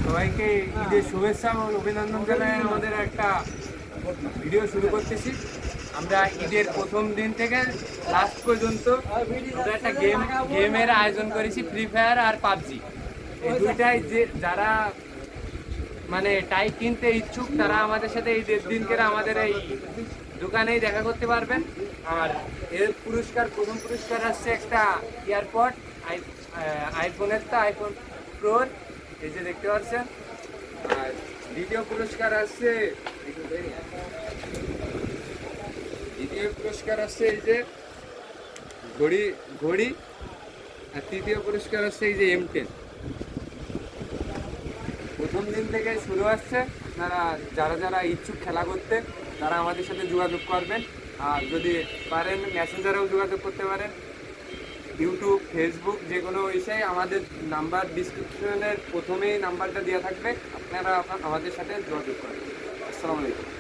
সবাইকে ঈদের শুভেচ্ছা এবং অভিনন্দন জানাই। আমাদের একটা ভিডিও শুরু করতেছি। আমরা ঈদের প্রথম দিন থেকে লাস্ট পর্যন্ত আমরা একটা গেমের আয়োজন করেছি, ফ্রি ফায়ার আর পাবজি। এই দুইটাই যে যারা মানে টাই কিনতে ইচ্ছুক তারা আমাদের সাথে এই দেড় দিনকে আমাদের এই দোকানেই দেখা করতে পারবেন। আর এর প্রথম পুরস্কার আসছে একটা ইয়ারপড, আইফোন প্রোর, এই যে দেখতে পাচ্ছেন। আর দ্বিতীয় পুরস্কার আসছে এই যে ঘড়ি। আর তৃতীয় পুরস্কার আসছে এই যে M10। প্রথম দিন থেকে শুরু আসছে। আপনারা যারা ইচ্ছুক খেলা করতে তারা আমাদের সাথে যোগাযোগ করবেন। আর যদি পারেন মেসেঞ্জারেও যোগাযোগ করতে পারেন, ইউটিউব, ফেসবুক, যে কোনো বিষয়ে আমাদের নাম্বার ডিসক্রিপশনের প্রথমেই নাম্বারটা দেওয়া থাকবে, আপনারা আমাদের সাথে যোগাযোগ করবেন। আসসালামু আলাইকুম।